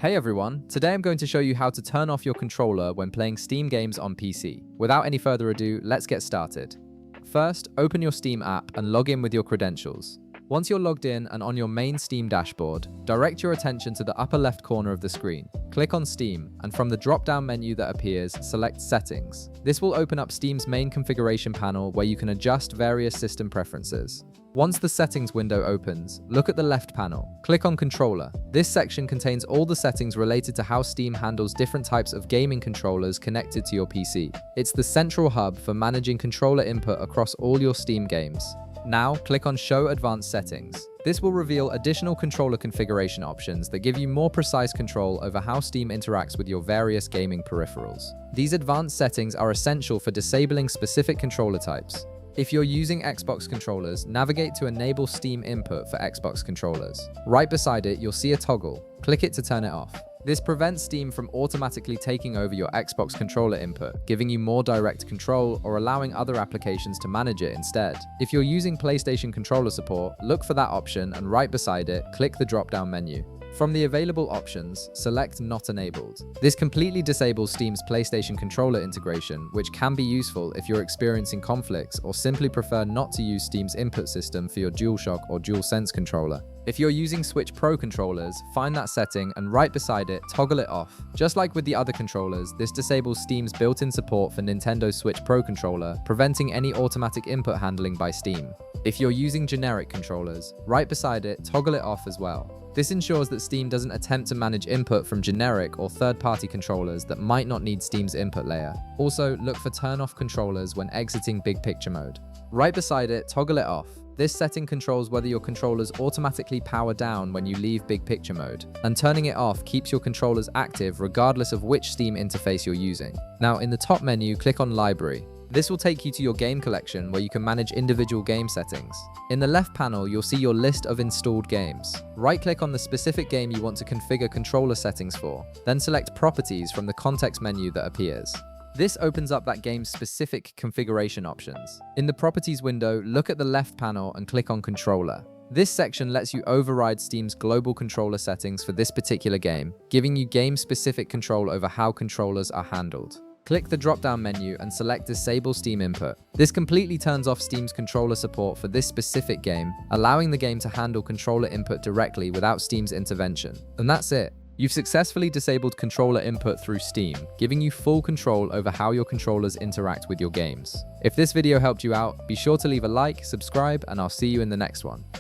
Hey everyone, today I'm going to show you how to turn off your controller when playing Steam games on PC. Without any further ado, let's get started. First, open your Steam app and log in with your credentials. Once you're logged in and on your main Steam dashboard, direct your attention to the upper left corner of the screen. Click on Steam, and from the drop-down menu that appears, select Settings. This will open up Steam's main configuration panel where you can adjust various system preferences. Once the settings window opens, look at the left panel. Click on Controller. This section contains all the settings related to how Steam handles different types of gaming controllers connected to your PC. It's the central hub for managing controller input across all your Steam games. Now, click on Show Advanced Settings. This will reveal additional controller configuration options that give you more precise control over how Steam interacts with your various gaming peripherals. These advanced settings are essential for disabling specific controller types. If you're using Xbox controllers, navigate to Enable Steam Input for Xbox controllers. Right beside it, you'll see a toggle. Click it to turn it off. This prevents Steam from automatically taking over your Xbox controller input, giving you more direct control or allowing other applications to manage it instead. If you're using PlayStation controller support, look for that option and right beside it, click the drop-down menu. From the available options, select Not Enabled. This completely disables Steam's PlayStation controller integration, which can be useful if you're experiencing conflicts or simply prefer not to use Steam's input system for your DualShock or DualSense controller. If you're using Switch Pro controllers, find that setting and right beside it, toggle it off. Just like with the other controllers, this disables Steam's built-in support for Nintendo Switch Pro controller, preventing any automatic input handling by Steam. If you're using generic controllers, right beside it, toggle it off as well. This ensures that Steam doesn't attempt to manage input from generic or third-party controllers that might not need Steam's input layer. Also, look for turn-off controllers when exiting big picture mode. Right beside it, toggle it off. This setting controls whether your controllers automatically power down when you leave big picture mode, and turning it off keeps your controllers active regardless of which Steam interface you're using. Now, in the top menu, click on Library. This will take you to your game collection where you can manage individual game settings. In the left panel, you'll see your list of installed games. Right-click on the specific game you want to configure controller settings for, then select Properties from the context menu that appears. This opens up that game's specific configuration options. In the Properties window, look at the left panel and click on Controller. This section lets you override Steam's global controller settings for this particular game, giving you game-specific control over how controllers are handled. Click the drop-down menu and select Disable Steam Input. This completely turns off Steam's controller support for this specific game, allowing the game to handle controller input directly without Steam's intervention. And that's it. You've successfully disabled controller input through Steam, giving you full control over how your controllers interact with your games. If this video helped you out, be sure to leave a like, subscribe, and I'll see you in the next one.